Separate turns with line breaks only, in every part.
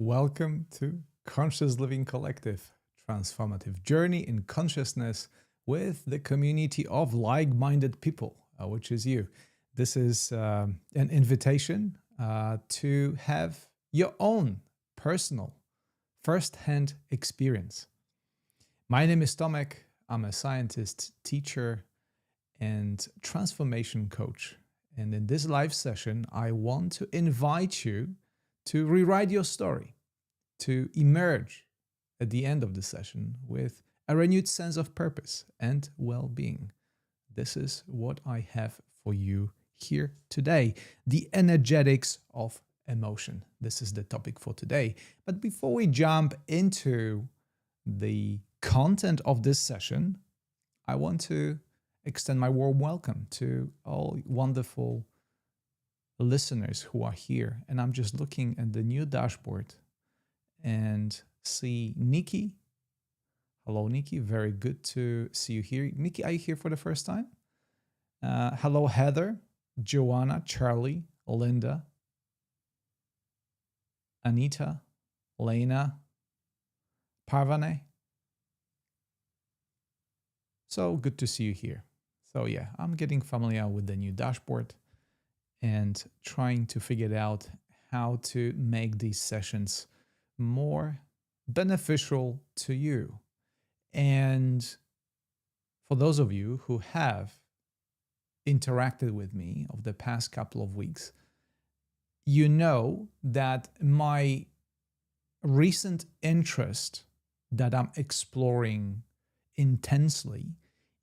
Welcome to Conscious Living Collective, transformative journey in consciousness with the community of like-minded people, which is you. This is an invitation to have your own personal first-hand experience. My name is Tomek. I'm a scientist, teacher, and transformation coach. And in this live session, I want to invite you to rewrite your story, to emerge at the end of the session with a renewed sense of purpose and well-being. This is what I have for you here today. The energetics of emotion. This is the topic for today. But before we jump into the content of this session, I want to extend my warm welcome to all wonderful listeners who are here. And I'm just looking at the new dashboard and see Nikki. Hello, Nikki. Very good to see you here. Nikki, are you here for the first time? Hello, Heather, Joanna, Charlie, Linda, Anita, Lena, Parvane. So good to see you here. So yeah, I'm getting familiar with the new dashboard and trying to figure out how to make these sessions more beneficial to you. And for those of you who have interacted with me over the past couple of weeks, you know that my recent interest that I'm exploring intensely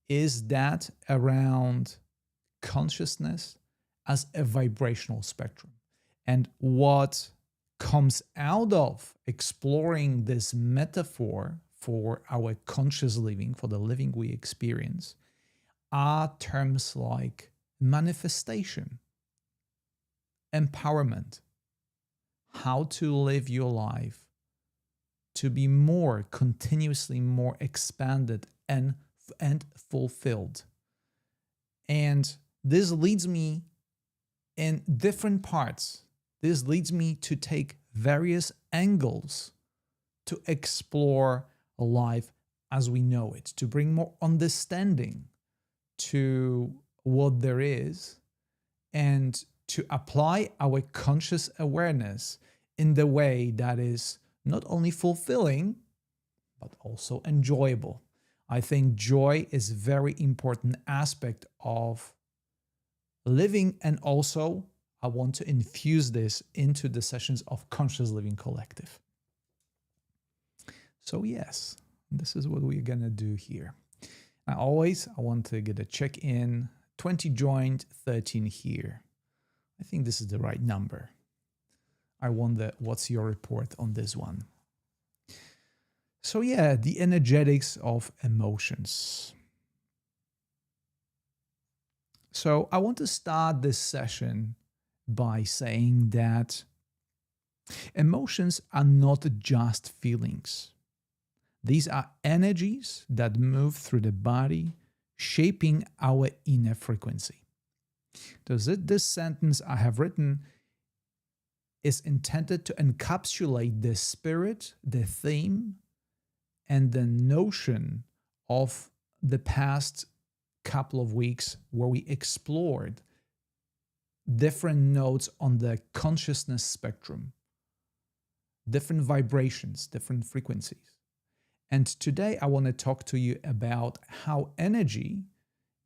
is that around consciousness as a vibrational spectrum. And what comes out of exploring this metaphor for our conscious living, for the living we experience, are terms like manifestation, empowerment, how to live your life to be more, continuously more expanded and fulfilled. And this leads me in different parts. This leads me to take various angles to explore life as we know it, to bring more understanding to what there is, and to apply our conscious awareness in the way that is not only fulfilling, but also enjoyable. I think joy is a very important aspect of living, and also I want to infuse this into the sessions of Conscious Living Collective. So yes, this is what we're gonna do here. Now always, I want to get a check-in, 20 joined, 13 here. I think this is the right number. I wonder what's your report on this one. So yeah, the energetics of emotions. So I want to start this session by saying that emotions are not just feelings. These are energies that move through the body, shaping our inner frequency. This sentence I have written is intended to encapsulate the spirit, the theme, and the notion of the past couple of weeks where we explored different notes on the consciousness spectrum, different vibrations, different frequencies. And today I want to talk to you about how energy,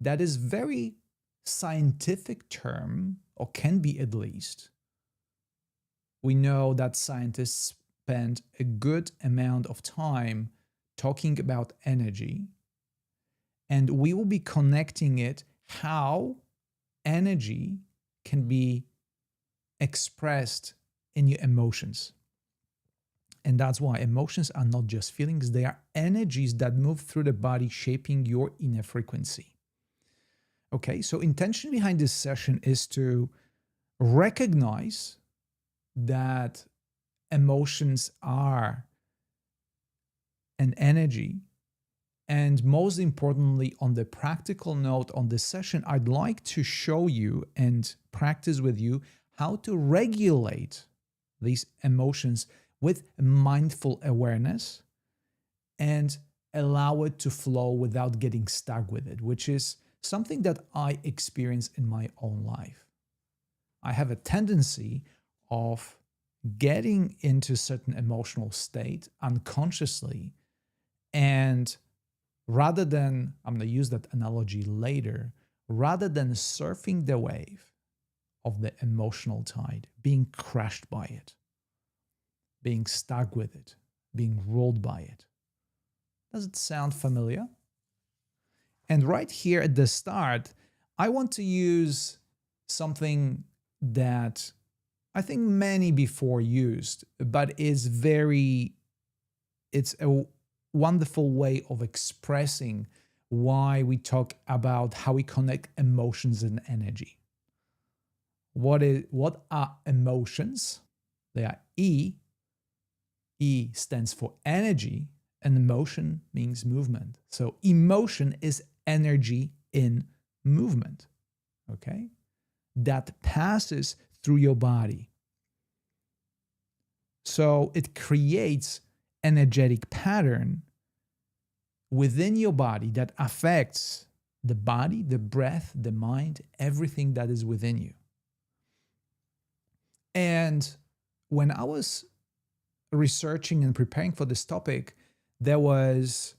that is very scientific term, or can be at least. We know that scientists spend a good amount of time talking about energy, and we will be connecting it, how energy can be expressed in your emotions. And that's why emotions are not just feelings, they are energies that move through the body, shaping your inner frequency. Okay, so intention behind this session is to recognize that emotions are an energy. And most importantly, on the practical note on this session, I'd like to show you and practice with you how to regulate these emotions with mindful awareness and allow it to flow without getting stuck with it, which is something that I experience in my own life. I have a tendency of getting into certain emotional state unconsciously, and rather than, I'm going to use that analogy later, rather than surfing the wave of the emotional tide, being crushed by it, being stuck with it, being rolled by it. Does it sound familiar? And right here at the start, I want to use something that I think many before used, but it's a wonderful way of expressing why we talk about how we connect emotions and energy. What are emotions? They are E. E stands for energy, and emotion means movement. So emotion is energy in movement, okay? That passes through your body. So it creates energetic pattern within your body that affects the body, the breath, the mind, everything that is within you. And when I was researching and preparing for this topic, there was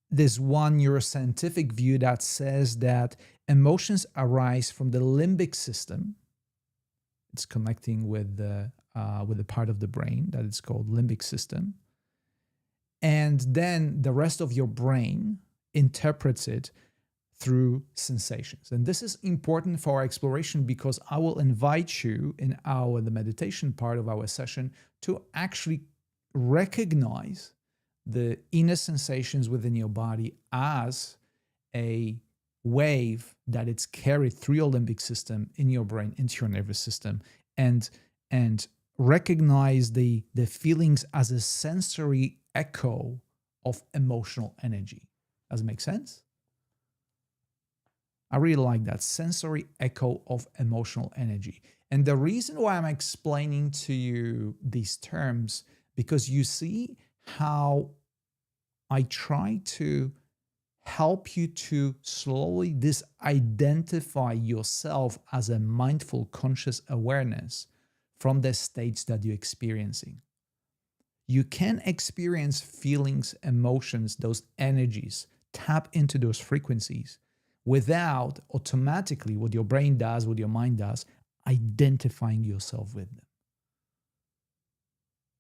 this one neuroscientific view that says that emotions arise from the limbic system. It's connecting with the part of the brain that is called limbic system. And then the rest of your brain interprets it through sensations. And this is important for our exploration because I will invite you in the meditation part of our session to actually recognize the inner sensations within your body as a wave that it's carried through your limbic system in your brain into your nervous system, and recognize the feelings as a sensory echo of emotional energy. Does it make sense? I really like that sensory echo of emotional energy. And the reason why I'm explaining to you these terms, because you see how I try to help you to slowly disidentify yourself as a mindful, conscious awareness from the states that you're experiencing. You can experience feelings, emotions, those energies, tap into those frequencies without automatically, what your brain does, what your mind does, identifying yourself with them.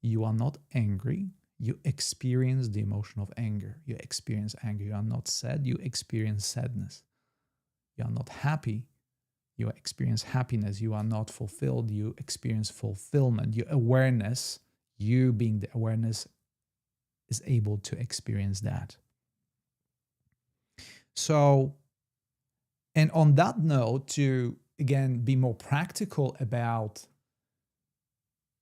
You are not angry. You experience the emotion of anger. You experience anger. You are not sad. You experience sadness. You are not happy. You experience happiness. You are not fulfilled. You experience fulfillment. Your awareness, you being the awareness, is able to experience that. So, and on that note, to again be more practical about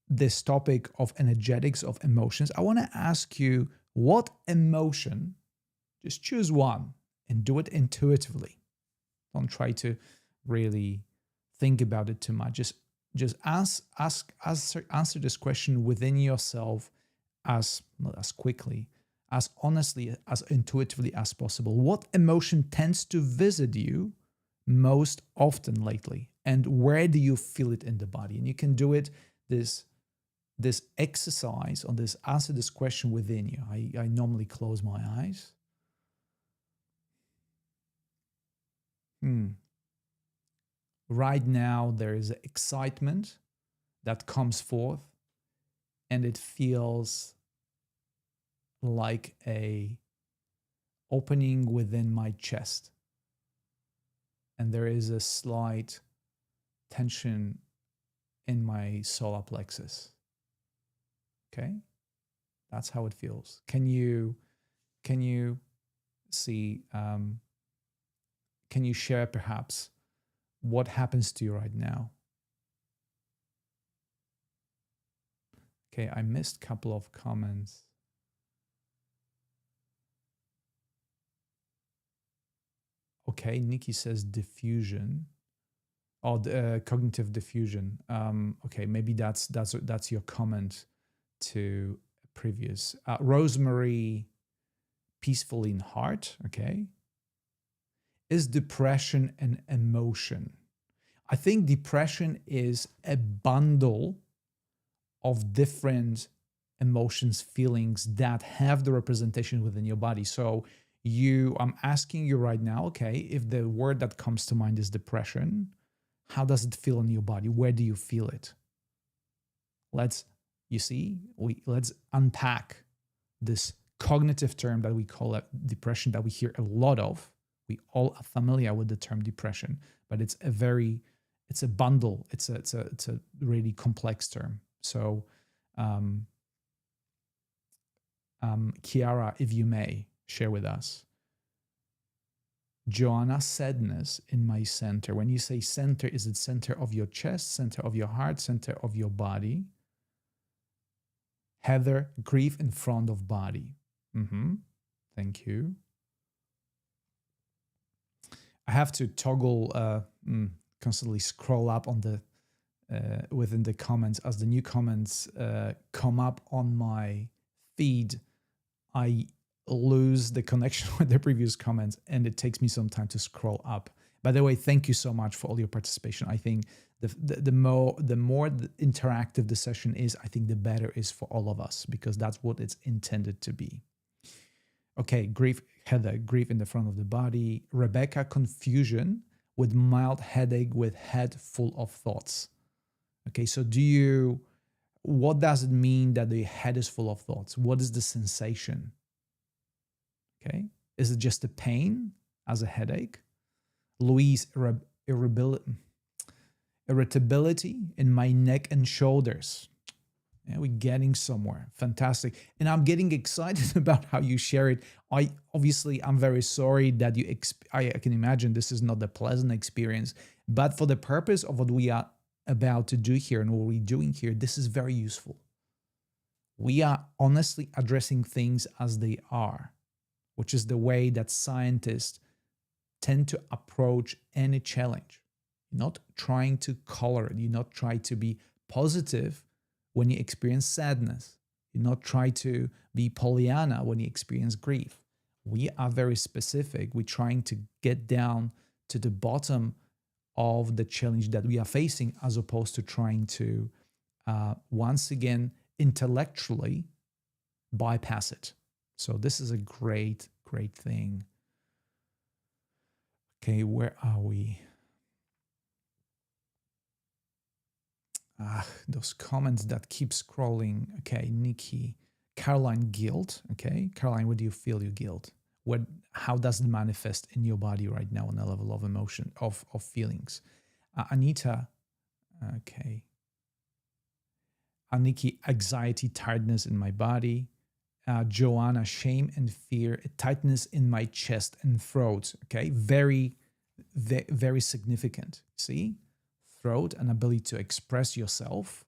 this topic of energetics of emotions, I want to ask you, what emotion, just choose one and do it intuitively. Don't try to really think about it too much. Just answer this question within yourself not as quickly, as honestly, as intuitively as possible. What emotion tends to visit you most often lately? And where do you feel it in the body? And you can do it, this exercise on this, answer this question within you. I normally close my eyes. Right now, there is excitement that comes forth, and it feels like a opening within my chest. And there is a slight tension in my solar plexus. Okay? That's how it feels. Can you see, can you share perhaps what happens to you right now? Okay, I missed a couple of comments. Okay, Nikki says diffusion. Or cognitive diffusion. Okay, maybe that's your comment. to previous. Rosemary, peaceful in heart. Okay. Is depression an emotion? I think depression is a bundle of different emotions, feelings that have the representation within your body. So I'm asking you right now, okay, if the word that comes to mind is depression, how does it feel in your body? Where do you feel it? Let's unpack this cognitive term that we call it depression, that we hear a lot of. We all are familiar with the term depression, but it's a bundle. It's a really complex term. So, Kiara, if you may share with us. Joanna, sadness in my center. When you say center, is it center of your chest, center of your heart, center of your body? Heather, grief in front of body. Thank you. I have to toggle, constantly scroll up on the within the comments as the new comments come up on my feed. I lose the connection with the previous comments, and it takes me some time to scroll up. By the way, thank you so much for all your participation. I think the more interactive the session is, I think the better is for all of us, because that's what it's intended to be. Okay, grief, Heather, grief in the front of the body. Rebecca, confusion with mild headache with head full of thoughts. Okay, so what does it mean that the head is full of thoughts? What is the sensation? Okay, is it just a pain as a headache? Louise, irritability in my neck and shoulders. Yeah, we're getting somewhere. Fantastic. And I'm getting excited about how you share it. I'm very sorry that I can imagine this is not a pleasant experience, but for the purpose of what we are about to do here and what we're doing here, this is very useful. We are honestly addressing things as they are, which is the way that scientists tend to approach any challenge. You're not trying to color it. You're not trying to be positive when you experience sadness. You're not trying to be Pollyanna when you experience grief. We are very specific. We're trying to get down to the bottom of the challenge that we are facing, as opposed to trying to, once again, intellectually bypass it. So this is a great, great thing. Okay, where are we? Those comments that keep scrolling. Okay, Nikki, Caroline, guilt. Okay, Caroline, what do you feel your guilt? How does it manifest in your body right now on a level of emotion, of feelings? Anita, okay. Aniki, anxiety, tiredness in my body. Joanna, shame and fear, a tightness in my chest and throat. Okay, very, very significant. See, throat, an ability to express yourself,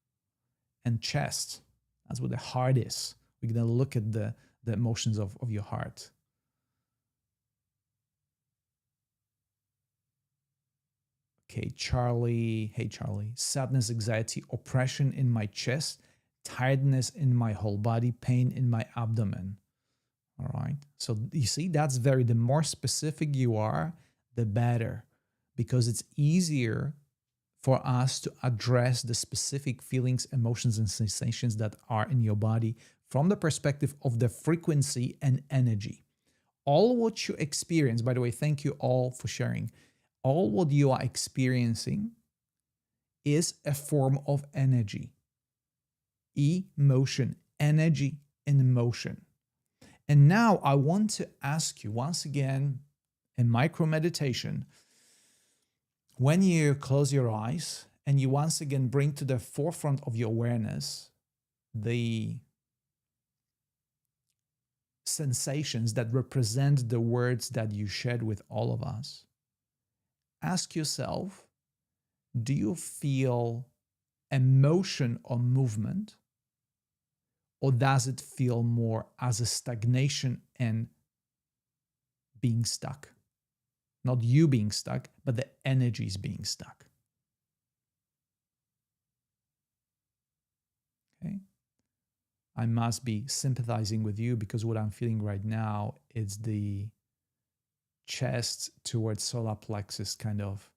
and chest. That's what the heart is. We're gonna look at the emotions of your heart. Okay, Charlie. Hey, Charlie. Sadness, anxiety, oppression in my chest, tiredness in my whole body, pain in my abdomen. All right. So you see, the more specific you are, the better, because it's easier for us to address the specific feelings, emotions, and sensations that are in your body from the perspective of the frequency and energy. All what you experience, by the way, thank you all for sharing. All what you are experiencing is a form of energy. Emotion, energy and emotion. And now I want to ask you once again, a micro meditation, when you close your eyes and you once again bring to the forefront of your awareness the sensations that represent the words that you shared with all of us, ask yourself, do you feel emotion or movement? Or does it feel more as a stagnation and being stuck? Not you being stuck, but the energies being stuck. Okay. I must be sympathizing with you, because what I'm feeling right now is the chest towards solar plexus kind of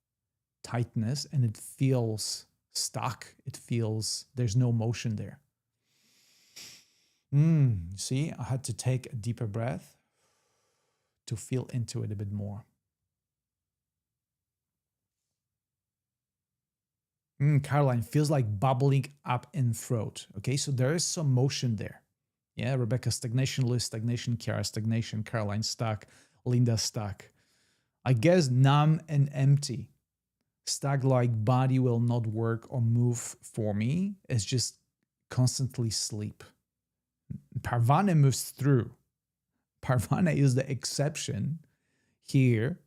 tightness, and it feels stuck. It feels there's no motion there. See, I had to take a deeper breath to feel into it a bit more. Caroline, feels like bubbling up in throat. Okay, so there is some motion there. Yeah, Rebecca, stagnation, Liz, stagnation, Kiara, stagnation, Caroline, stuck, Linda, stuck. I guess numb and empty. Stuck like body will not work or move for me. It's just constantly sleep. Parvana moves through. Parvana is the exception here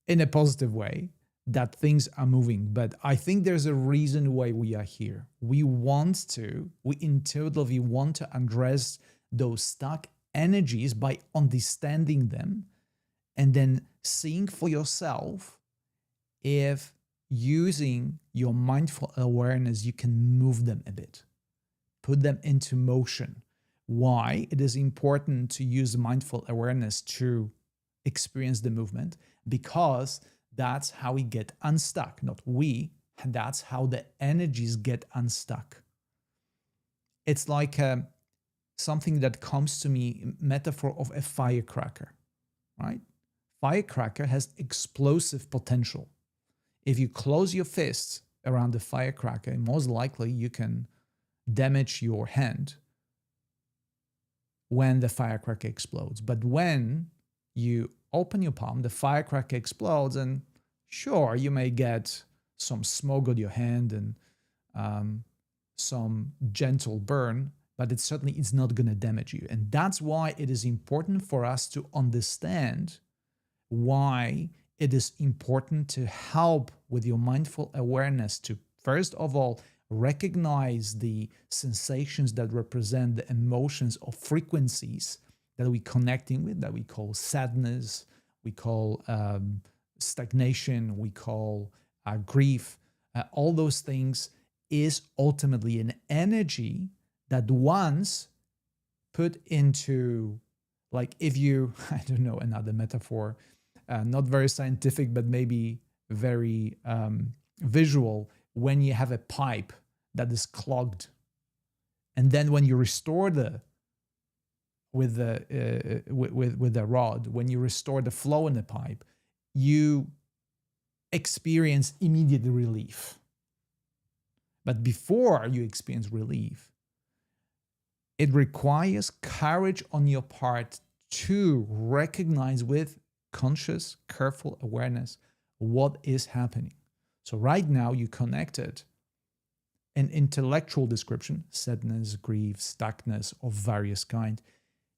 in a positive way, that things are moving. But I think there's a reason why we are here. We intuitively want to address those stuck energies by understanding them, and then seeing for yourself if using your mindful awareness, you can move them a bit, put them into motion. Why it is important to use mindful awareness to experience the movement? Because that's how we get unstuck. Not we, that's how the energies get unstuck. It's like something that comes to me, metaphor of a firecracker, right? Firecracker has explosive potential. If you close your fists around the firecracker, most likely you can damage your hand when the firecracker explodes. But when you open your palm, the firecracker explodes, and sure, you may get some smoke on your hand and some gentle burn, but it's not going to damage you. And that's why it is important for us to understand why it is important to help with your mindful awareness to, first of all, recognize the sensations that represent the emotions or frequencies that we're connecting with, that we call sadness, we call stagnation, we call grief. All those things is ultimately an energy that once put into, like, if you, I don't know, another metaphor, not very scientific, but maybe very visual, when you have a pipe that is clogged, and then when you restore with the rod, when you restore the flow in the pipe, you experience immediate relief. But before you experience relief, it requires courage on your part to recognize with conscious, careful awareness what is happening. So right now you connected an intellectual description, sadness, grief, stuckness of various kind.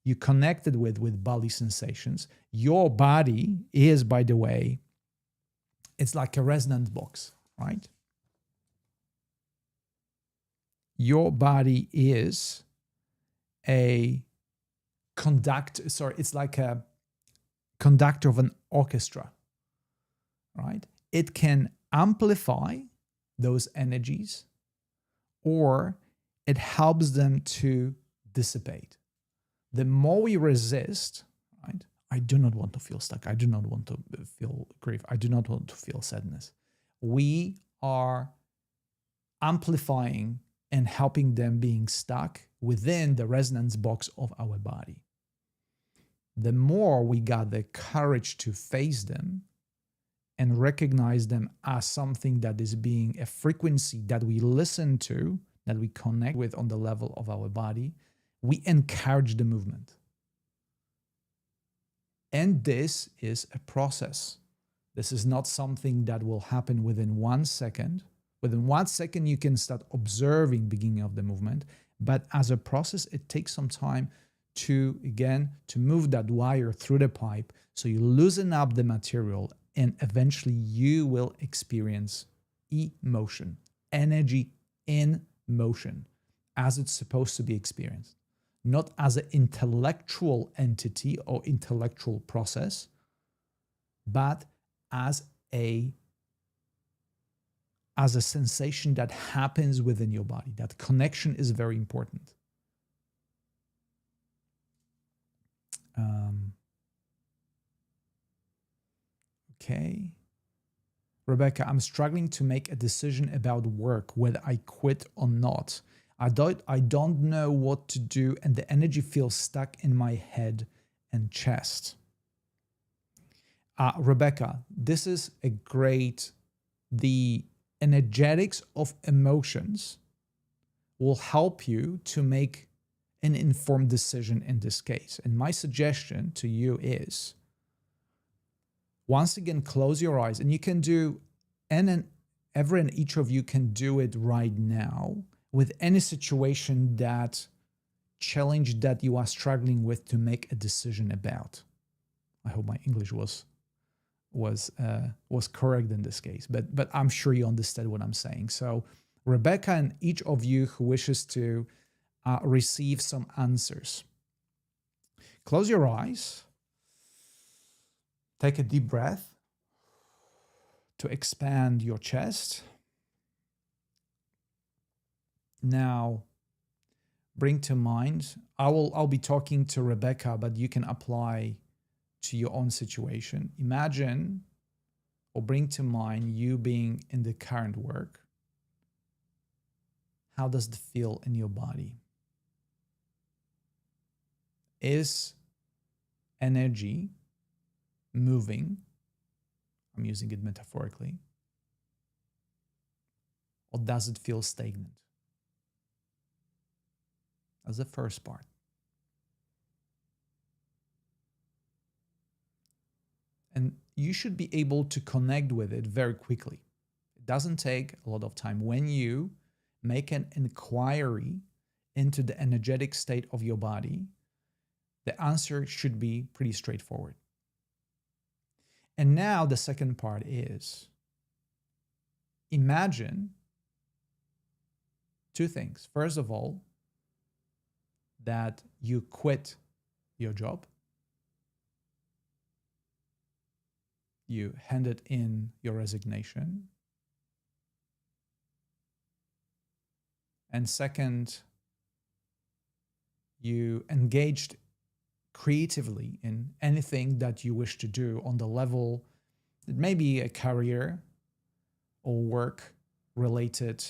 You connected with body sensations. Your body is, by the way, it's like a resonance box, right? Your body is a conductor, it's like a conductor of an orchestra, right? It can amplify those energies, or it helps them to dissipate. The more we resist, right? I do not want to feel stuck. I do not want to feel grief. I do not want to feel sadness. We are amplifying and helping them being stuck within the resonance box of our body. The more we got the courage to face them and recognize them as something that is being a frequency that we listen to, that we connect with on the level of our body, we encourage the movement. And this is a process. This is not something that will happen within 1 second. Within 1 second, you can start observing beginning of the movement. But as a process, it takes some time to move that wire through the pipe. So you loosen up the material, and eventually you will experience emotion, energy in motion, as it's supposed to be experienced. Not as an intellectual entity or intellectual process, but as a sensation that happens within your body. That connection is very important. Okay. Rebecca, I'm struggling to make a decision about work, whether I quit or not. I don't know what to do, and the energy feels stuck in my head and chest. Rebecca, this is a great, the energetics of emotions will help you to make an informed decision in this case. And my suggestion to you is, once again, close your eyes, and you can do, and every and each of you can do it right now with any situation that challenge that you are struggling with to make a decision about. I hope my English was correct in this case, but I'm sure you understand what I'm saying. So Rebecca and each of you who wishes to receive some answers, close your eyes, take a deep breath to expand your chest. Now bring to mind, I'll be talking to Rebecca, but you can apply to your own situation. Imagine or bring to mind you being in the current work. How does it feel in your body? Is energy moving? I'm using it metaphorically. Or does it feel stagnant? That's the first part. And you should be able to connect with it very quickly. It doesn't take a lot of time. When you make an inquiry into the energetic state of your body, the answer should be pretty straightforward. And now the second part is, imagine two things. First of all, that you quit your job. You handed in your resignation. And second, you engaged creatively in anything that you wish to do on the level that may be a career or work related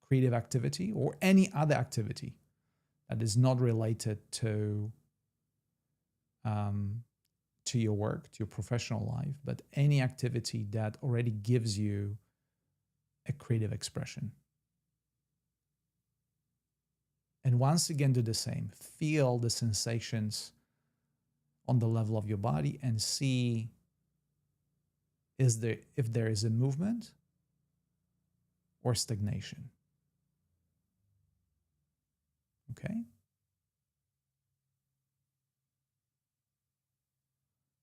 creative activity or any other activity that is not related to your work, to your professional life, but any activity that already gives you a creative expression. And once again, do the same. Feel the sensations on the level of your body and see if there is a movement or stagnation. Okay?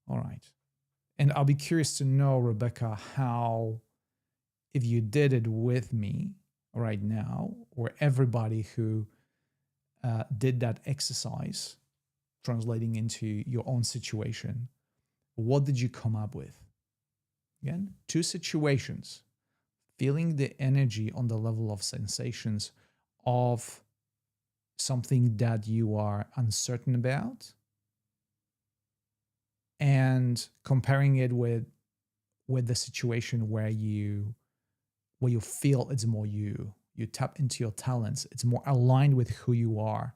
All right. And I'll be curious to know, Rebecca, how, if you did it with me right now, or everybody who did that exercise, translating into your own situation, what did you come up with? Again, two situations, feeling the energy on the level of sensations of something that you are uncertain about, and comparing it with the situation where you feel it's more you tap into your talents, it's more aligned with who you are,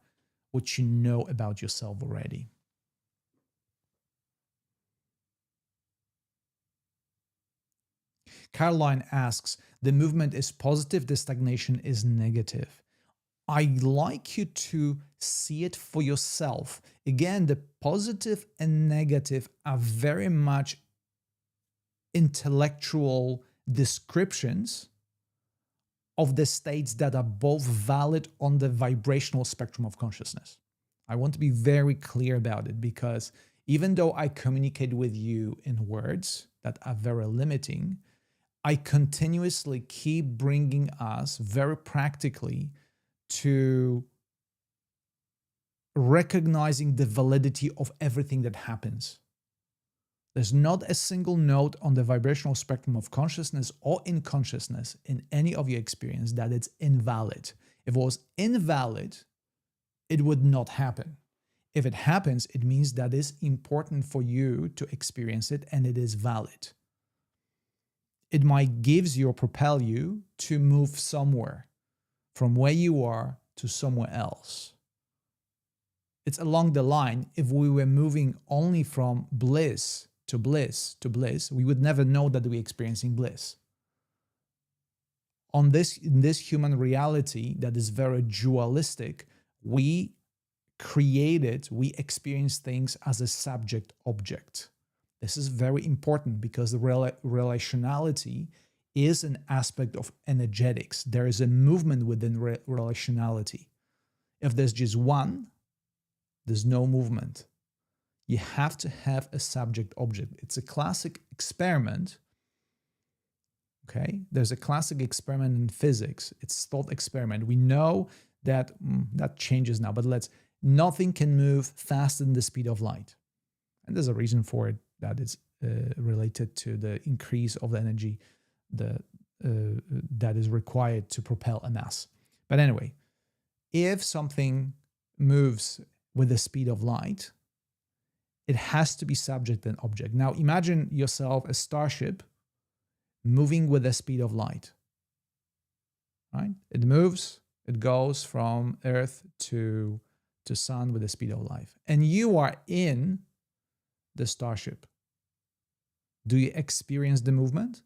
what you know about yourself already. Caroline asks, the movement is positive, the stagnation is negative. I'd like you to see it for yourself. Again, the positive and negative are very much intellectual descriptions of the states that are both valid on the vibrational spectrum of consciousness. I want to be very clear about it, because even though I communicate with you in words that are very limiting, I continuously keep bringing us very practically to recognizing the validity of everything that happens. There's not a single note on the vibrational spectrum of consciousness or in consciousness in any of your experience that it's invalid. If it was invalid, it would not happen. If it happens, it means that it's important for you to experience it and it is valid. It might give you or propel you to move somewhere from where you are to somewhere else. It's along the line. If we were moving only from bliss to bliss to bliss, we would never know that we're experiencing bliss. In this human reality that is very dualistic, we experience things as a subject object. This is very important because the relationality is an aspect of energetics. There is a movement within relationality. If there's just one, there's no movement. You have to have a subject object. It's a classic experiment. Okay, there's a classic experiment in physics. It's thought experiment. We know that that changes now, but nothing can move faster than the speed of light. And there's a reason for it that is related to the increase of the energy that is required to propel a mass. But anyway, if something moves with the speed of light, it has to be subject and object. Now imagine yourself a starship moving with the speed of light. Right? It moves, it goes from Earth to Sun with the speed of light. And you are in the starship. Do you experience the movement?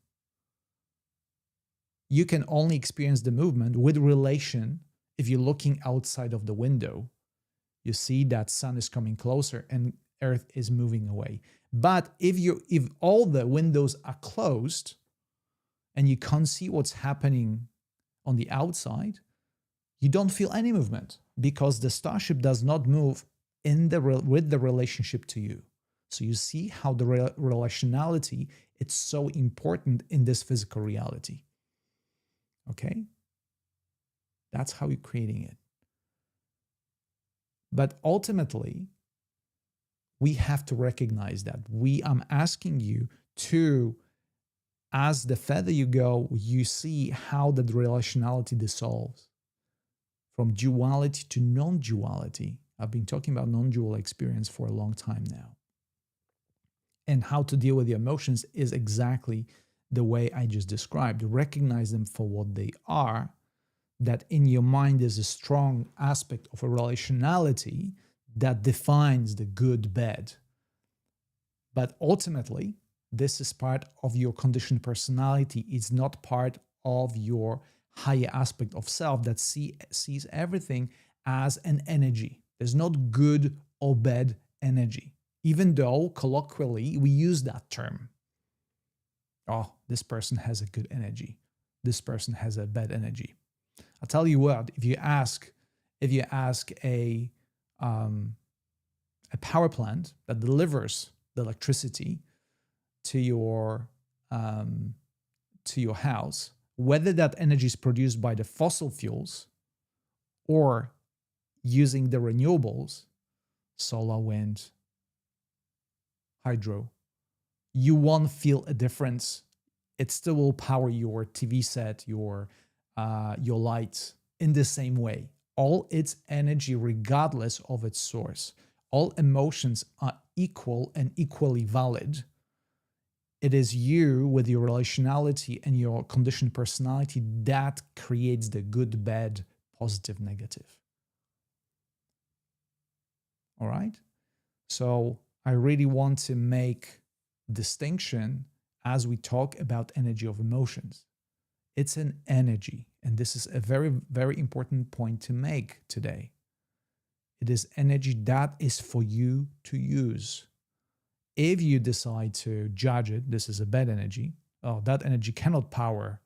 You can only experience the movement with relation if you're looking outside of the window. You see that Sun is coming closer and Earth is moving away. But if all the windows are closed and you can't see what's happening on the outside, you don't feel any movement because the starship does not move with the relationship to you. So you see how the relationality, it's so important in this physical reality. Okay? That's how you're creating it. But ultimately, we have to recognize that. I'm asking you to, as the further you go, you see how the relationality dissolves from duality to non-duality. I've been talking about non-dual experience for a long time now. And how to deal with your emotions is exactly the way I just described. Recognize them for what they are, that in your mind is a strong aspect of a relationality that defines the good, bad. But ultimately, this is part of your conditioned personality. It's not part of your higher aspect of self that sees everything as an energy. There's not good or bad energy, even though colloquially we use that term. Oh, this person has a good energy. This person has a bad energy. I'll tell you what, if you ask a power plant that delivers the electricity to your house, whether that energy is produced by the fossil fuels or using the renewables, solar, wind, hydro, you won't feel a difference. It still will power your TV set, your lights in the same way. All its energy, regardless of its source. All emotions are equal and equally valid. It is you with your relationality and your conditioned personality that creates the good, bad, positive, negative. All right? So I really want to make distinction as we talk about energy of emotions. It's an energy, and this is a very, very important point to make today. It is energy that is for you to use. If you decide to judge it, this is a bad energy. Oh, that energy cannot power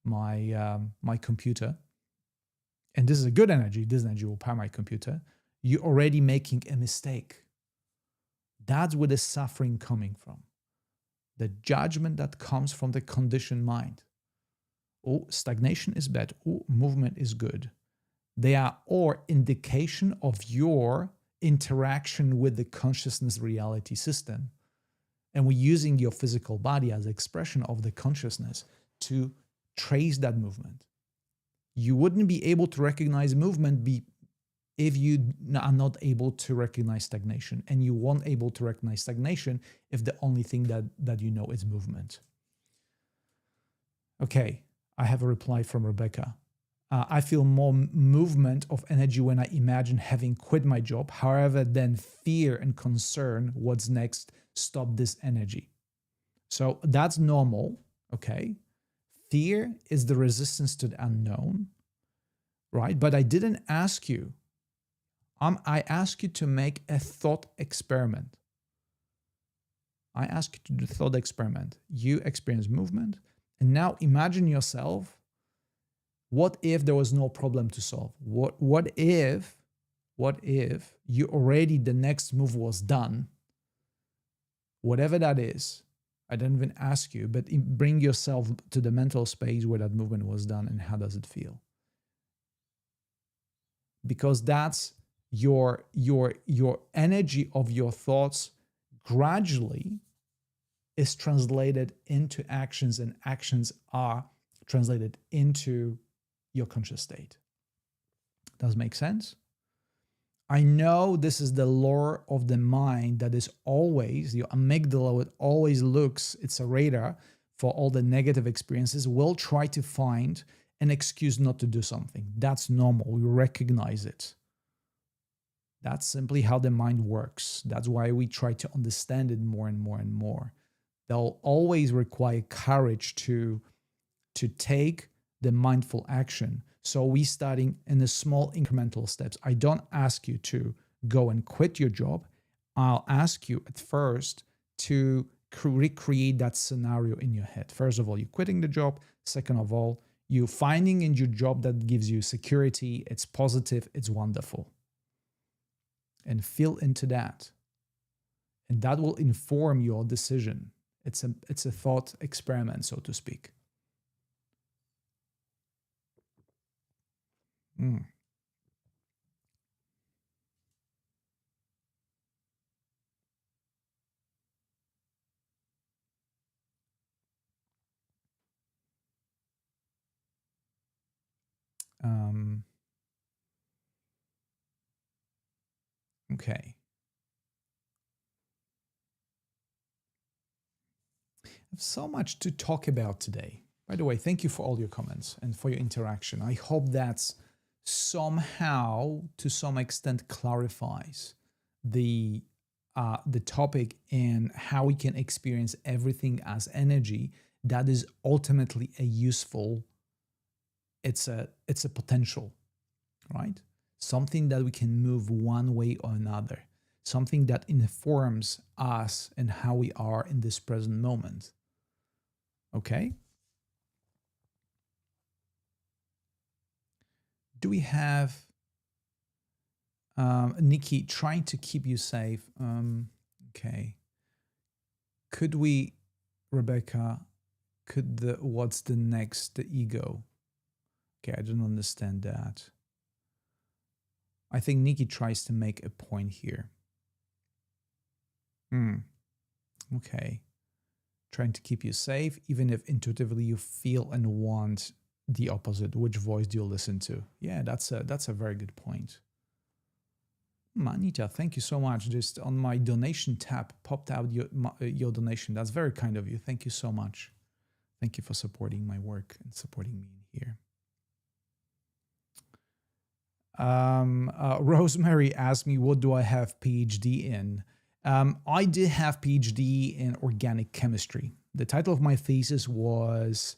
my computer. And this is a good energy. This energy will power my computer. You're already making a mistake. That's where the suffering coming from. The judgment that comes from the conditioned mind. Oh, stagnation is bad. Oh, movement is good. They are all indication of your interaction with the consciousness reality system. And we're using your physical body as an expression of the consciousness to trace that movement. You wouldn't be able to recognize movement if you are not able to recognize stagnation, and you won't able to recognize stagnation if the only thing that you know is movement. Okay, I have a reply from Rebecca. I feel more movement of energy when I imagine having quit my job. However, then fear and concern, what's next, stop this energy. So that's normal, okay? Fear is the resistance to the unknown, right? But I didn't ask you. I asked you to make a thought experiment. I asked you to do a thought experiment. You experience movement, and now imagine yourself. What if there was no problem to solve? What if you already, the next move was done? Whatever that is, I didn't even ask you, but bring yourself to the mental space where that movement was done, and how does it feel? Because that's your energy of your thoughts gradually is translated into actions, and actions are translated into your conscious state. Does it make sense? I know this is the law of the mind that is always, your amygdala, it always looks, it's a radar for all the negative experiences, will try to find an excuse not to do something. That's normal. We recognize it. That's simply how the mind works. That's why we try to understand it more and more and more. They'll always require courage to take the mindful action. So we starting in the small incremental steps. I don't ask you to go and quit your job. I'll ask you at first to recreate that scenario in your head. First of all, you're quitting the job. Second of all, you're finding in your job that gives you security. It's positive. It's wonderful. And feel into that. And that will inform your decision. It's a thought experiment, so to speak. Okay. I have so much to talk about today. By the way, thank you for all your comments and for your interaction. I hope that's somehow, to some extent, clarifies the topic and how we can experience everything as energy that is ultimately a useful. It's a potential, right? Something that we can move one way or another. Something that informs us and how we are in this present moment. Okay? Do we have Nikki trying to keep you safe? Okay. Could we, Rebecca, what's the next, the ego? Okay, I don't understand that. I think Nikki tries to make a point here. Okay. Trying to keep you safe, even if intuitively you feel and want the opposite. Which voice do you listen to? Yeah, that's a very good point. Anita, thank you so much. Just on my donation tab popped out your donation. That's very kind of you. Thank you so much. Thank you for supporting my work and supporting me here. Rosemary asked me, what do I have PhD in? I did have PhD in organic chemistry. The title of my thesis was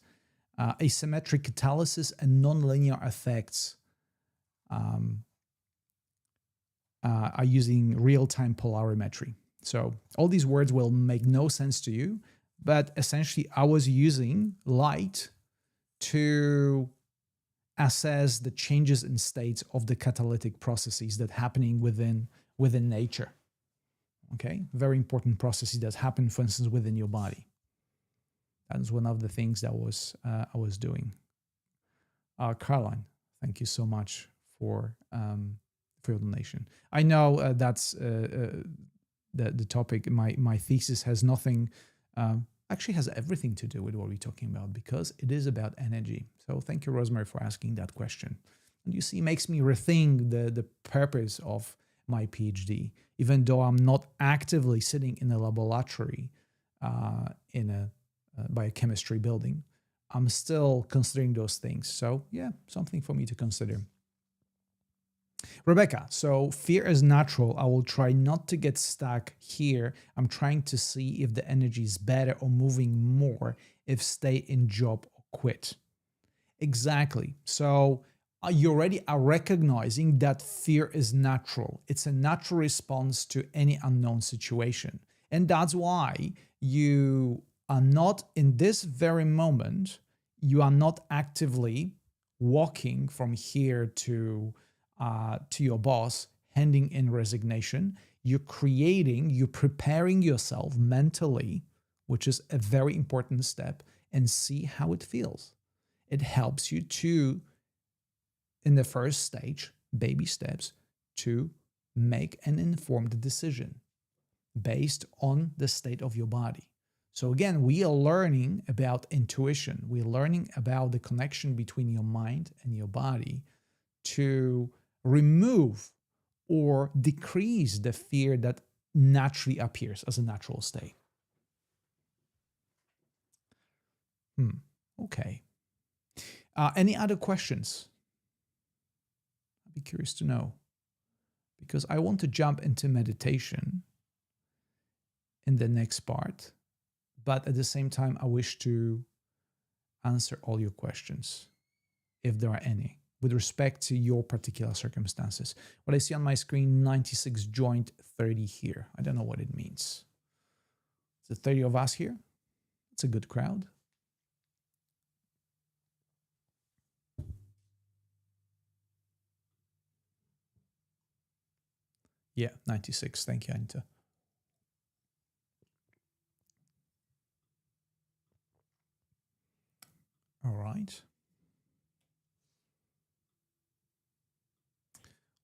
Asymmetric Catalysis and Nonlinear Effects are using real-time polarimetry. So all these words will make no sense to you, but essentially I was using light to assess the changes in states of the catalytic processes that happening within nature. Okay, very important processes that happen, for instance, within your body. That is one of the things that I was doing. Caroline, thank you so much for your donation. I know that's the topic. My thesis has nothing, actually has everything to do with what we're talking about, because it is about energy. So thank you, Rosemary, for asking that question. And you see, it makes me rethink the purpose of my PhD, even though I'm not actively sitting in a laboratory in a biochemistry building. I'm still considering those things. So yeah, something for me to consider. Rebecca, so fear is natural. I will try not to get stuck here. I'm trying to see if the energy is better or moving more if stay in job or quit. Exactly. So you already are recognizing that fear is natural. It's a natural response to any unknown situation. And that's why you are not in this very moment, you are not actively walking from here to your boss, handing in resignation. You're preparing yourself mentally, which is a very important step, and see how it feels. It helps you to, in the first stage, baby steps, to make an informed decision based on the state of your body. So again, we are learning about intuition. We're learning about the connection between your mind and your body to remove or decrease the fear that naturally appears as a natural state. Okay. Any other questions? I'd be curious to know, because I want to jump into meditation in the next part, but at the same time, I wish to answer all your questions, if there are any, with respect to your particular circumstances. What I see on my screen, 96 joined, 30 here. I don't know what it means. Is it 30 of us here? It's a good crowd. Yeah, 96. Thank you, Anita. All right.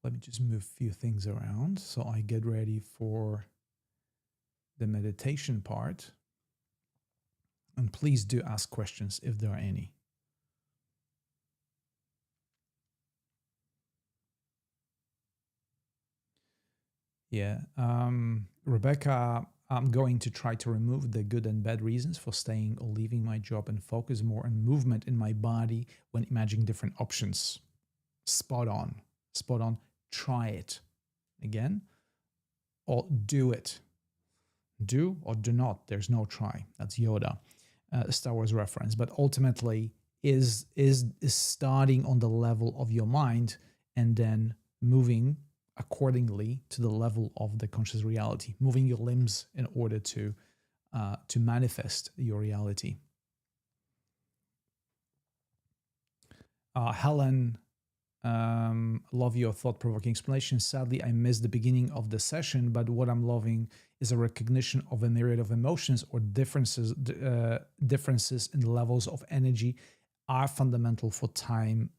Let me just move a few things around so I get ready for the meditation part. And please do ask questions if there are any. Yeah. Rebecca, I'm going to try to remove the good and bad reasons for staying or leaving my job and focus more on movement in my body when imagining different options. Spot on. Spot on. Try it again, or do it. Do or do not. There's no try. That's Yoda, Star Wars reference. But ultimately, is starting on the level of your mind and then moving accordingly to the level of the conscious reality, moving your limbs in order to manifest your reality. Helen, love your thought-provoking explanation. Sadly, I missed the beginning of the session, but what I'm loving is a recognition of a myriad of emotions or differences in the levels of energy are fundamental for time,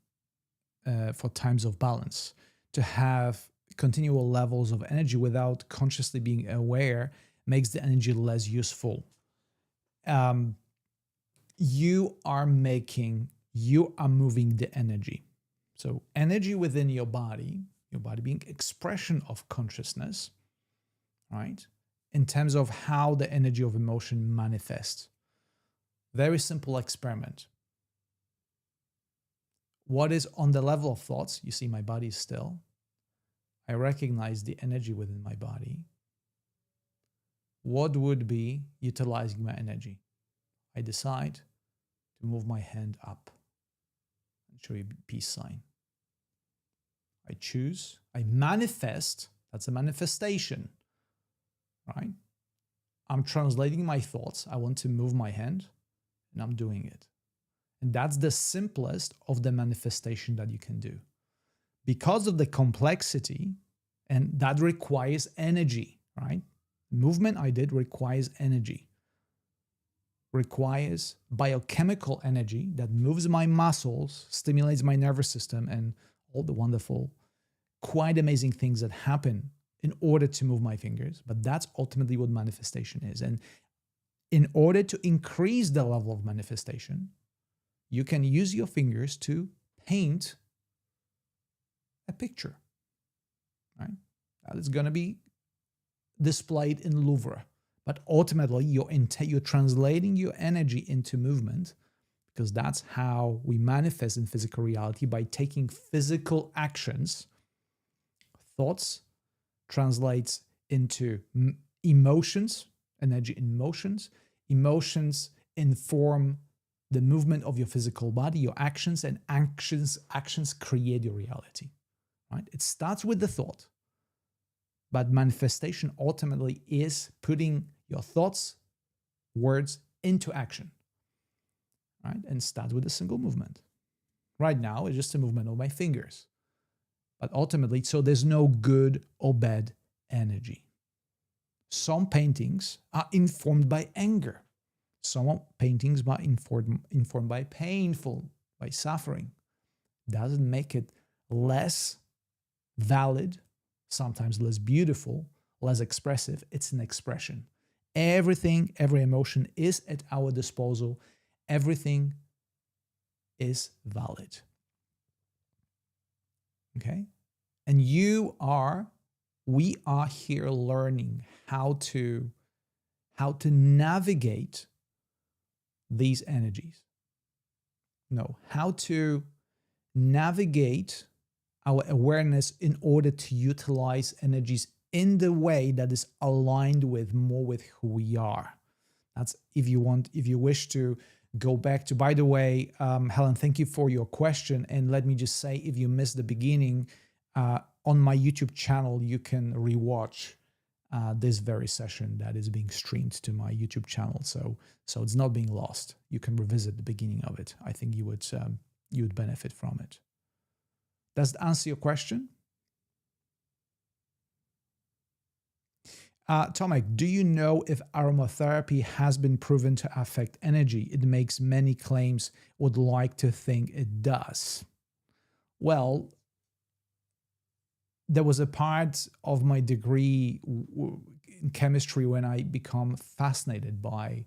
for times of balance. To have continual levels of energy without consciously being aware makes the energy less useful. You are moving the energy. So energy within your body being expression of consciousness, right? In terms of how the energy of emotion manifests. Very simple experiment. What is on the level of thoughts? You see my body is still. I recognize the energy within my body. What would be utilizing my energy? I decide to move my hand up and show you a peace sign. I choose, I manifest, that's a manifestation, right? I'm translating my thoughts. I want to move my hand and I'm doing it. And that's the simplest of the manifestation that you can do. Because of the complexity, and that requires energy, right? Movement I did requires energy, requires biochemical energy that moves my muscles, stimulates my nervous system, and all the wonderful, quite amazing things that happen in order to move my fingers. But that's ultimately what manifestation is. And in order to increase the level of manifestation, you can use your fingers to paint a picture, right? That is going to be displayed in Louvre. But ultimately, you're translating your energy into movement, because that's how we manifest in physical reality, by taking physical actions. Thoughts translates into emotions, energy in motions. Emotions inform the movement of your physical body, your actions, and actions create your reality, right? It starts with the thought, but manifestation ultimately is putting your thoughts, words into action, right? And starts with a single movement. Right now, it's just a movement of my fingers. But ultimately, so there's no good or bad energy. Some paintings are informed by anger. Some paintings are informed by painful, by suffering. Doesn't make it less valid, sometimes less beautiful, less expressive. It's an expression. Everything, every emotion is at our disposal. Everything is valid. Okay? And we are here learning how to navigate these energies. No, how to navigate our awareness in order to utilize energies in the way that is aligned more with who we are. That's if you wish to go back to, by the way, Helen, thank you for your question. And let me just say, if you missed the beginning, on my YouTube channel, you can rewatch this very session that is being streamed to my YouTube channel. So it's not being lost. You can revisit the beginning of it. I think you would benefit from it. Does that answer your question? Tomek, do you know if aromatherapy has been proven to affect energy? It makes many claims. Would like to think it does. Well, there was a part of my degree in chemistry when I become fascinated by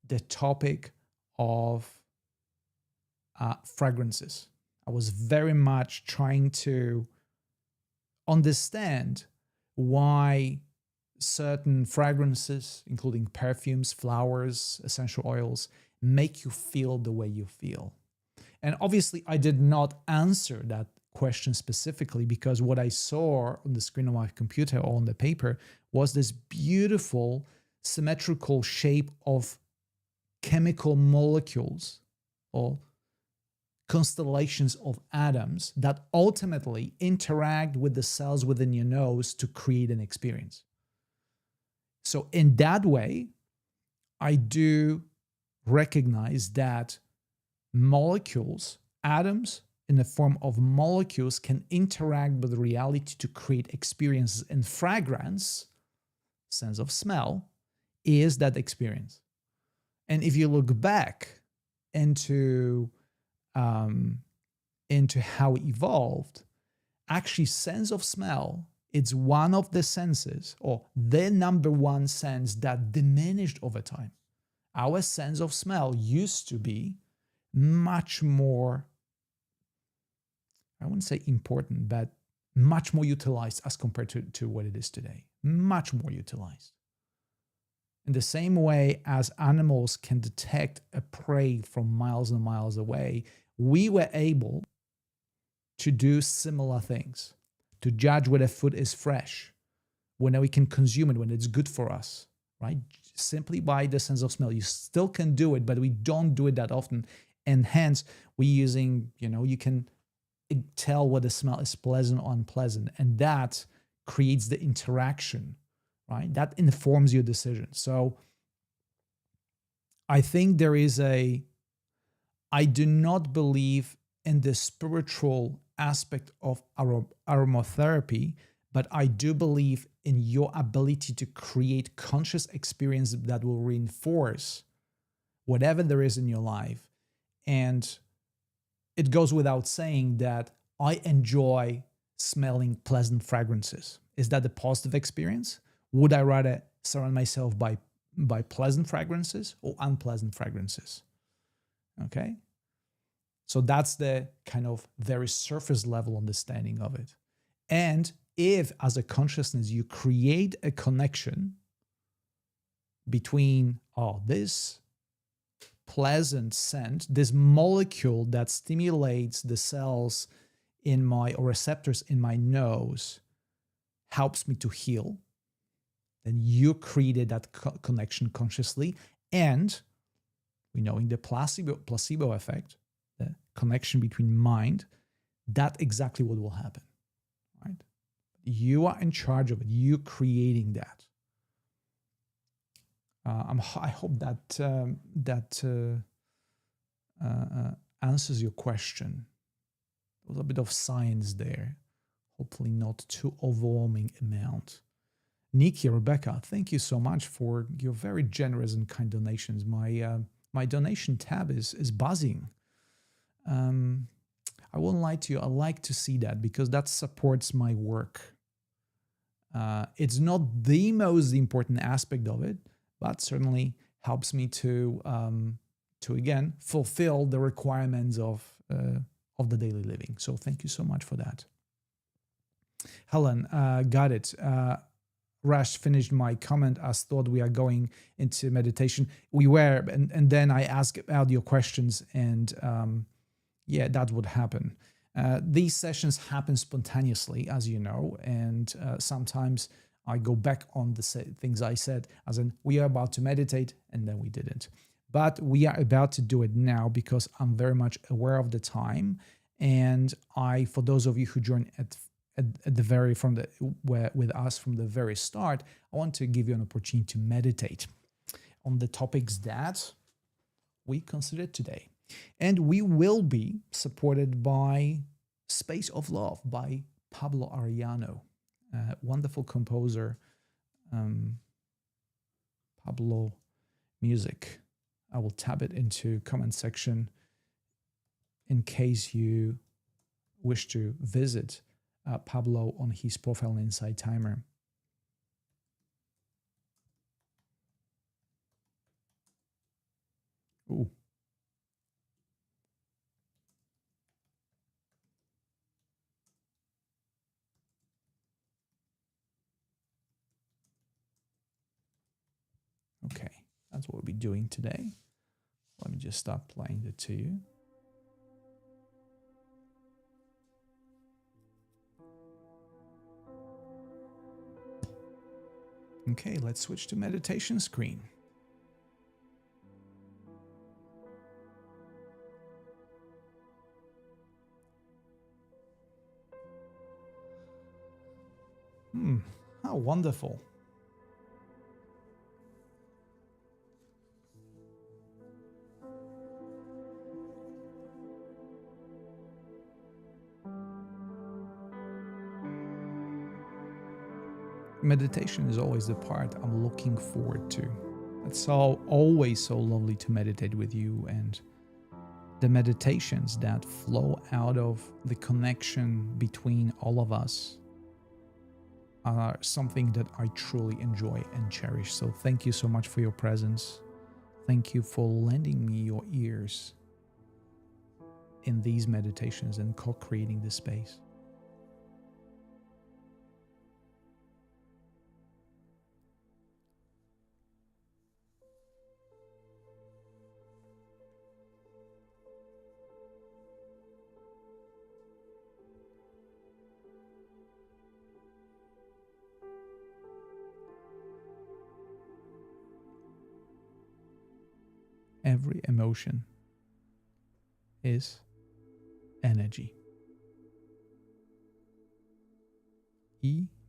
the topic of fragrances. I was very much trying to understand why certain fragrances, including perfumes, flowers, essential oils, make you feel the way you feel. And obviously, I did not answer that question specifically, because what I saw on the screen of my computer or on the paper was this beautiful symmetrical shape of chemical molecules or constellations of atoms that ultimately interact with the cells within your nose to create an experience. So in that way, I do recognize that molecules, atoms in the form of molecules, can interact with reality to create experiences. And fragrance, sense of smell, is that experience. And if you look back into how it evolved, actually sense of smell, it's one of the senses, or the number one sense, that diminished over time. Our sense of smell used to be much more, I wouldn't say important, but much more utilized as compared to what it is today. Much more utilized. In the same way as animals can detect a prey from miles and miles away, we were able to do similar things, to judge whether food is fresh, when we can consume it, when it's good for us, right? Simply by the sense of smell. You still can do it, but we don't do it that often. And hence, we're using, you can tell whether the smell is pleasant or unpleasant. And that creates the interaction, right? That informs your decision. So I think I do not believe in the spiritual aspect of aromatherapy, but I do believe in your ability to create conscious experience that will reinforce whatever there is in your life. And it goes without saying that I enjoy smelling pleasant fragrances. Is that a positive experience? Would I rather surround myself by pleasant fragrances or unpleasant fragrances? Okay. So that's the kind of very surface level understanding of it. And if, as a consciousness, you create a connection between, this pleasant scent, this molecule that stimulates the cells in my, or receptors in my nose, helps me to heal, then you created that connection consciously. And we know in the placebo effect, the connection between mind, that's exactly what will happen, right? You are in charge of it. You creating that. I hope that answers your question. There was a bit of science there. Hopefully not too overwhelming amount. Nikki, Rebecca, thank you so much for your very generous and kind donations. My donation tab is buzzing. I won't lie to you. I like to see that because that supports my work. It's not the most important aspect of it, but certainly helps me to again fulfill the requirements of the daily living. So thank you so much for that. Helen, got it. Rash finished my comment as thought we are going into meditation. We were, and then I asked about your questions, and that would happen. These sessions happen spontaneously, as you know, and sometimes I go back on the things I said, as in we are about to meditate, and then we didn't. But we are about to do it now because I'm very much aware of the time, and for those of you who joined with us from the very start, I want to give you an opportunity to meditate on the topics that we considered today. And we will be supported by Space of Love by Pablo Arellano, wonderful composer. Pablo music. I will tab it into comment section in case you wish to visit Pablo on his profile on Insight Timer. Ooh. Okay, that's what we'll be doing today. Let me just stop playing it to you. Okay, let's switch to meditation screen. How wonderful. Meditation is always the part I'm looking forward to. It's always so lovely to meditate with you, and the meditations that flow out of the connection between all of us are something that I truly enjoy and cherish. So thank you so much for your presence. Thank you for lending me your ears in these meditations and co-creating this space. Every emotion is energy.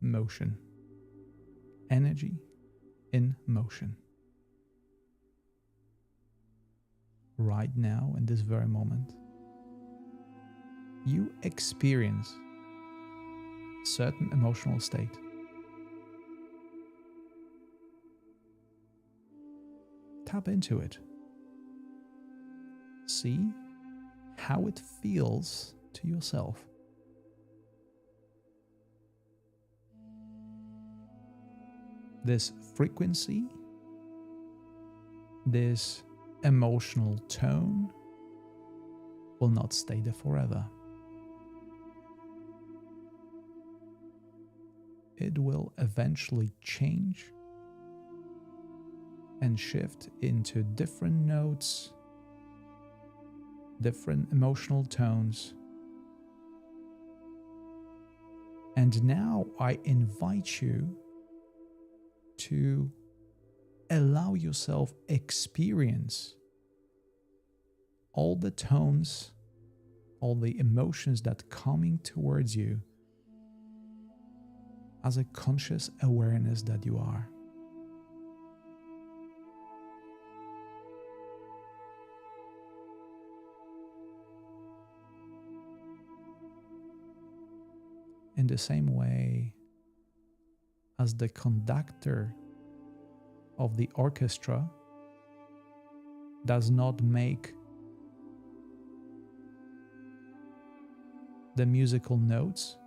Emotion. Energy in motion. Right now, in this very moment, you experience a certain emotional state. Tap into it. See how it feels to yourself. This frequency, this emotional tone, will not stay there forever. It will eventually change and shift into different notes, different emotional tones. And now I invite you to allow yourself experience all the tones, all the emotions that coming towards you as a conscious awareness that you are. In the same way as the conductor of the orchestra does not make the musical notes,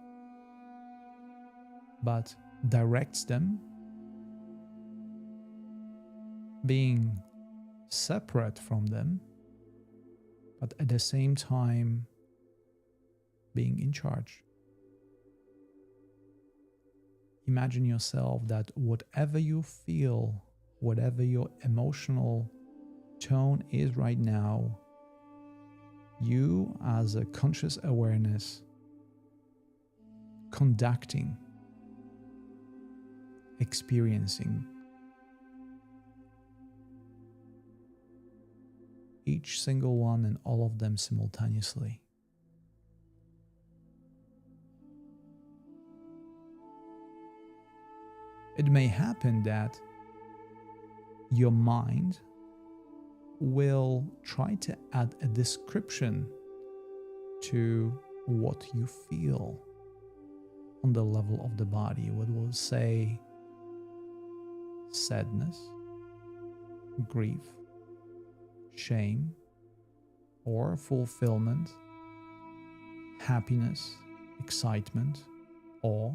but directs them, being separate from them, but at the same time being in charge. Imagine yourself that whatever you feel, whatever your emotional tone is right now, you as a conscious awareness conducting, experiencing each single one and all of them simultaneously. It may happen that your mind will try to add a description to what you feel on the level of the body. What will say sadness, grief, shame, or fulfillment, happiness, excitement, awe,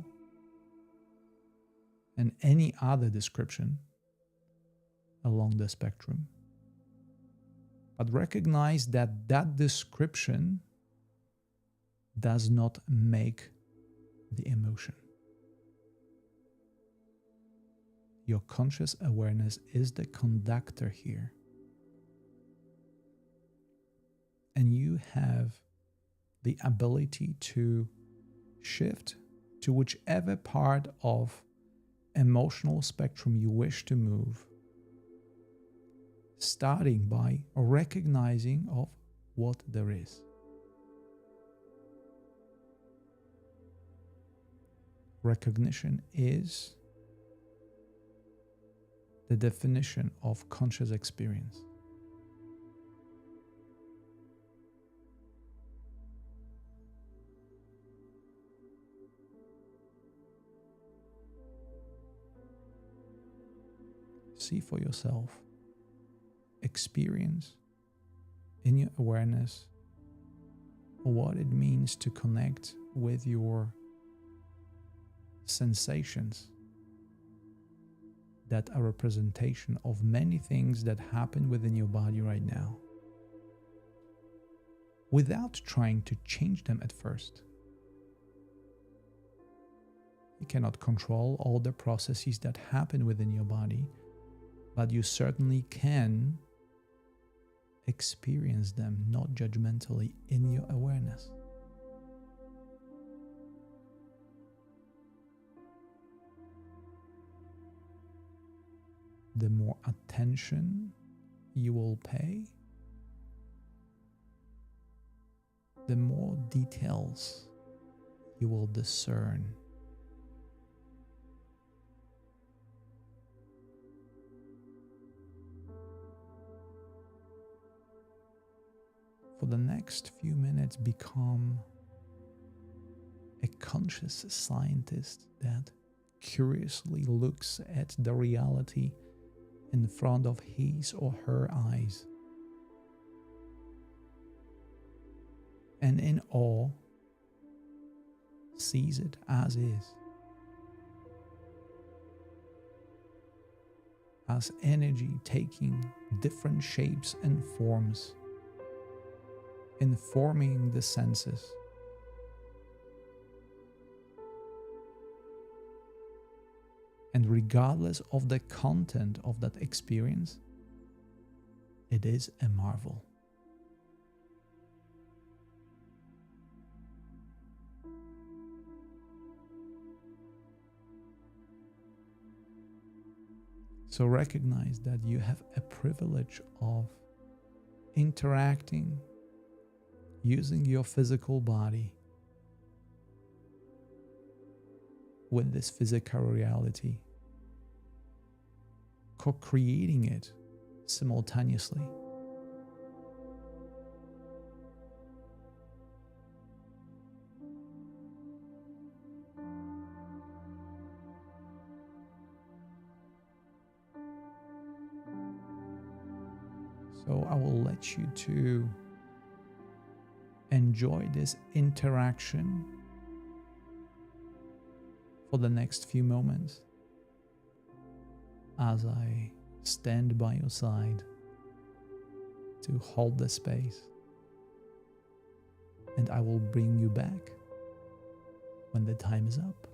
and any other description along the spectrum. But recognize that that description does not make the emotion. Your conscious awareness is the conductor here. And you have the ability to shift to whichever part of emotional spectrum you wish to move, starting by recognizing of what there is. Recognition is the definition of conscious experience. See for yourself, experience in your awareness what it means to connect with your sensations that are a representation of many things that happen within your body right now, without trying to change them at first. You cannot control all the processes that happen within your body, but you certainly can experience them not judgmentally in your awareness. The more attention you will pay, the more details you will discern. For the next few minutes, become a conscious scientist that curiously looks at the reality in front of his or her eyes, and in awe sees it as is, as energy taking different shapes and forms, informing the senses. And regardless of the content of that experience, it is a marvel. So recognize that you have a privilege of interacting, using your physical body with this physical reality, co-creating it simultaneously. So I will let you to enjoy this interaction for the next few moments as I stand by your side to hold the space, and I will bring you back when the time is up.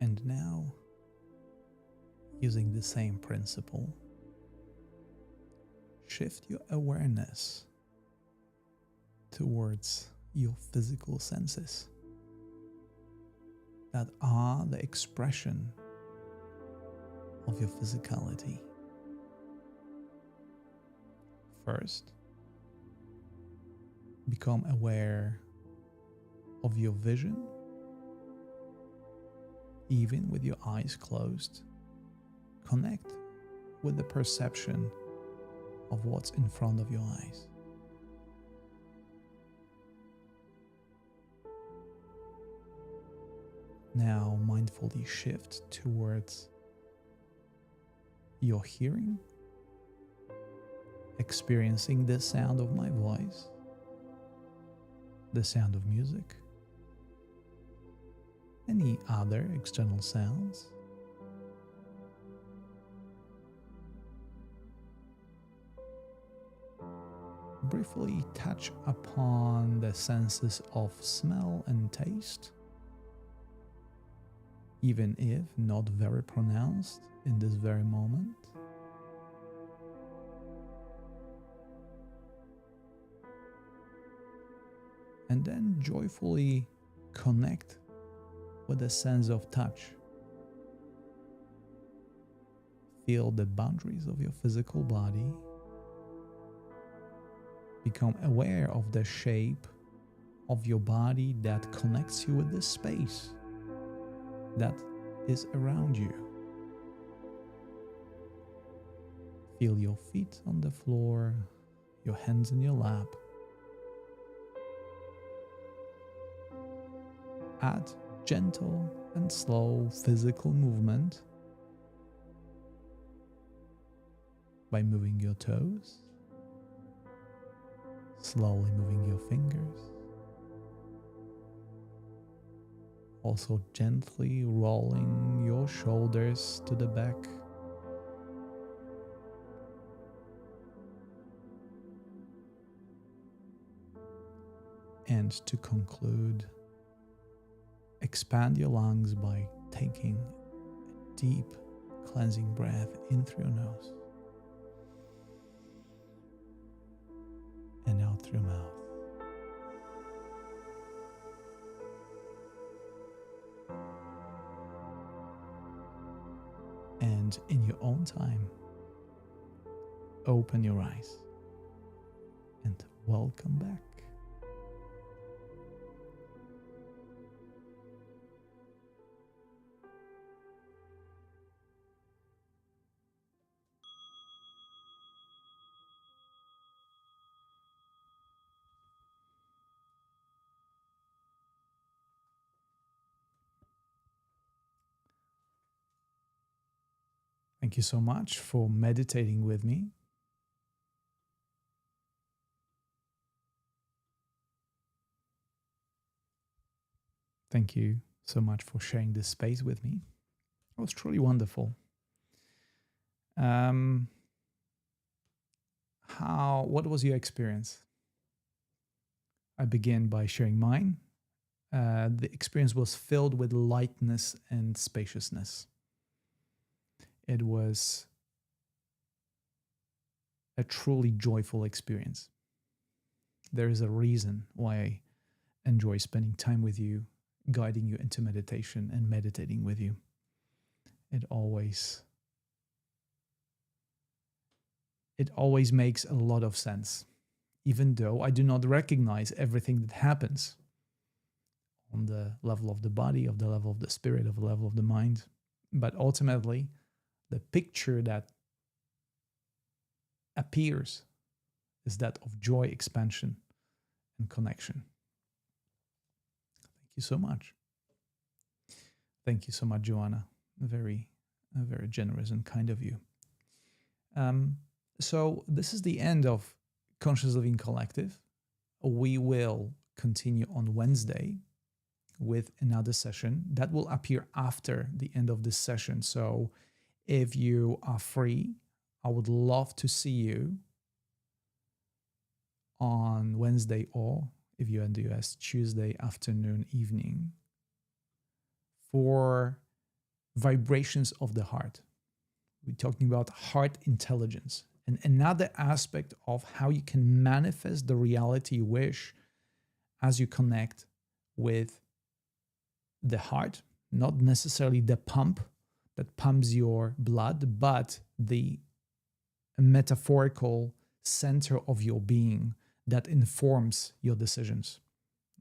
And now, using the same principle, shift your awareness towards your physical senses that are the expression of your physicality. First, become aware of your vision, even with your eyes closed. Connect with the perception of what's in front of your eyes. Now mindfully shift towards your hearing, experiencing the sound of my voice, the sound of music, any other external sounds. Briefly touch upon the senses of smell and taste, even if not very pronounced in this very moment. And then joyfully connect with the sense of touch. Feel the boundaries of your physical body. Become aware of the shape of your body that connects you with the space that is around you. Feel your feet on the floor, your hands in your lap. Add gentle and slow physical movement by moving your toes, slowly moving your fingers, also gently rolling your shoulders to the back. And to conclude, expand your lungs by taking a deep cleansing breath in through your nose and out through your mouth. And in your own time, open your eyes and welcome back. Thank you so much for meditating with me. Thank you so much for sharing this space with me. It was truly wonderful. What was your experience? I begin by sharing mine. The experience was filled with lightness and spaciousness. It was a truly joyful experience. There is a reason why I enjoy spending time with you, guiding you into meditation and meditating with you. It always makes a lot of sense, even though I do not recognize everything that happens on the level of the body, of the level of the spirit, of the level of the mind. But ultimately, the picture that appears is that of joy, expansion, and connection. Thank you so much. Thank you so much, Joanna. Very generous and kind of you. So this is the end of Conscious Living Collective. We will continue on Wednesday with another session that will appear after the end of this session. So if you are free, I would love to see you on Wednesday, or if you're in the US, Tuesday afternoon, evening, for vibrations of the heart. We're talking about heart intelligence and another aspect of how you can manifest the reality you wish as you connect with the heart, not necessarily the pump that pumps your blood, but the metaphorical center of your being that informs your decisions.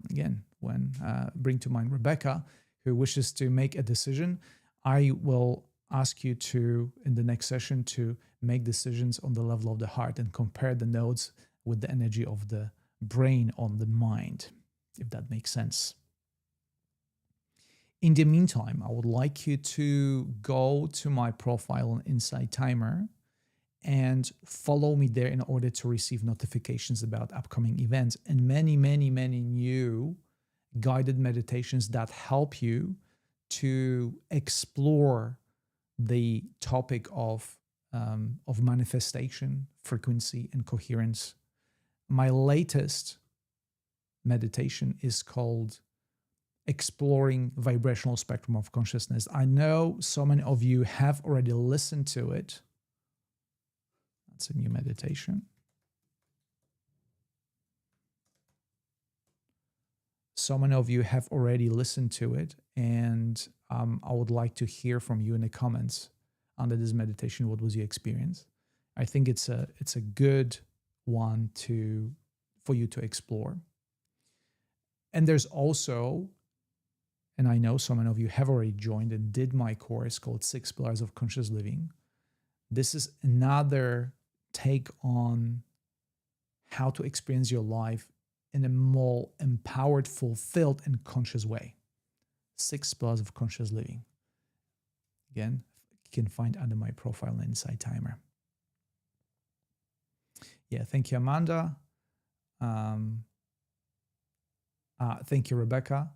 Again, when bring to mind Rebecca, who wishes to make a decision, I will ask you to, in the next session, to make decisions on the level of the heart and compare the nodes with the energy of the brain on the mind, if that makes sense. In the meantime, I would like you to go to my profile on Insight Timer and follow me there in order to receive notifications about upcoming events and many new guided meditations that help you to explore the topic of manifestation, frequency, and coherence. My latest meditation is called Exploring Vibrational Spectrum of Consciousness. I know so many of you have already listened to it. That's a new meditation. So many of you have already listened to it, and I would like to hear from you in the comments. under this meditation. What was your experience? I think it's a good one for you to explore. And there's also, and I know so many of you have already joined and did my course called 6 Pillars of Conscious Living. This is another take on how to experience your life in a more empowered, fulfilled, and conscious way. 6 Pillars of Conscious Living. Again, you can find under my profile on Insight Timer. Yeah, thank you, Amanda. Thank you, Rebecca.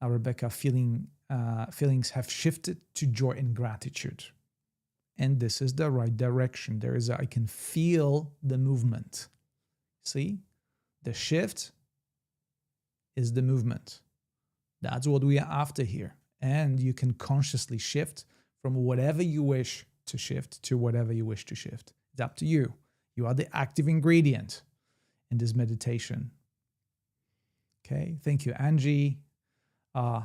Rebecca, feelings have shifted to joy and gratitude. And this is the right direction. I can feel the movement. See? The shift is the movement. That's what we are after here. And you can consciously shift from whatever you wish to shift to whatever you wish to shift. It's up to you. You are the active ingredient in this meditation. Okay, thank you, Angie.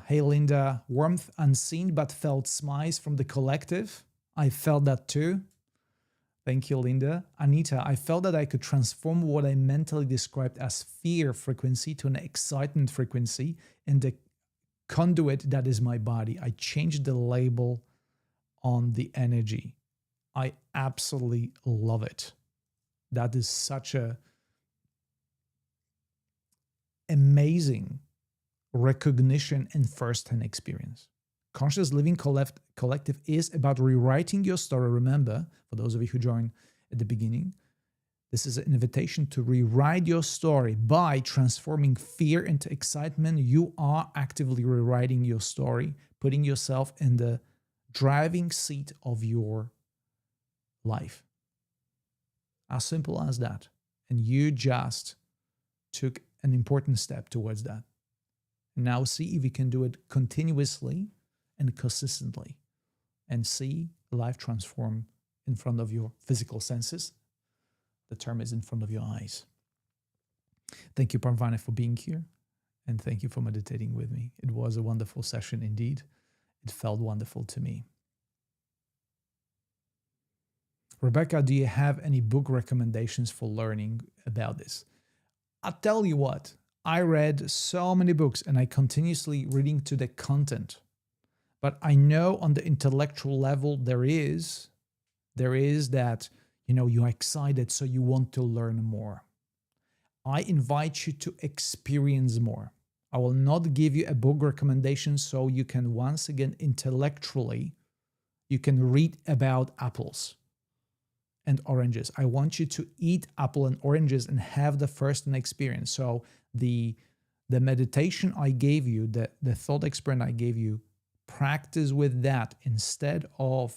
Hey, Linda. Warmth unseen but felt smiles from the collective. I felt that too. Thank you, Linda. Anita, I felt that I could transform what I mentally described as fear frequency to an excitement frequency in the conduit that is my body. I changed the label on the energy. I absolutely love it. That is such a amazing recognition and first-hand experience. Conscious Living Collective is about rewriting your story. Remember, for those of you who joined at the beginning, this is an invitation to rewrite your story by transforming fear into excitement. You are actively rewriting your story, putting yourself in the driving seat of your life. As simple as that. And you just took an important step towards that. Now see if you can do it continuously and consistently, and see life transform in front of your physical senses. The term is in front of your eyes. Thank you, Parvana, for being here, and thank you for meditating with me. It was a wonderful session indeed. It felt wonderful to me. Rebecca, do you have any book recommendations for learning about this? I'll tell you what, I read so many books and I continuously reading to the content. But I know on the intellectual level there is that, you're excited, so you want to learn more. I invite you to experience more. I will not give you a book recommendation so you can once again intellectually, you can read about apples and oranges. I want you to eat apple and oranges and have the first-hand experience. So the meditation I gave you, the thought experiment I gave you, practice with that instead of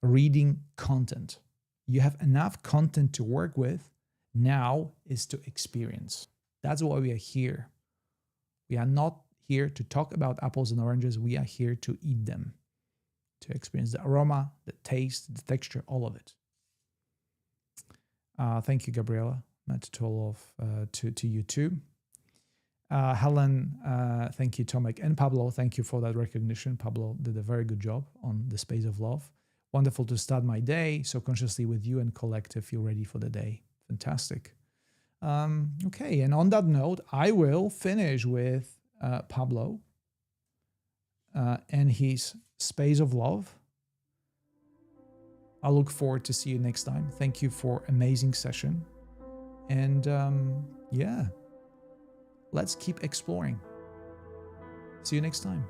reading content. You have enough content to work with. Now is to experience. That's why we are here. We are not here to talk about apples and oranges. We are here to eat them, to experience the aroma, the taste, the texture, all of it. Thank you, Gabriela. Meant to all of to you too. Helen, thank you, Tomek, and Pablo. Thank you for that recognition. Pablo did a very good job on the space of love. Wonderful to start my day so consciously with you and collective. Feel ready for the day. Fantastic. Okay, and on that note, I will finish with Pablo and his space of love. I look forward to see you next time. Thank you for amazing session. And let's keep exploring. See you next time.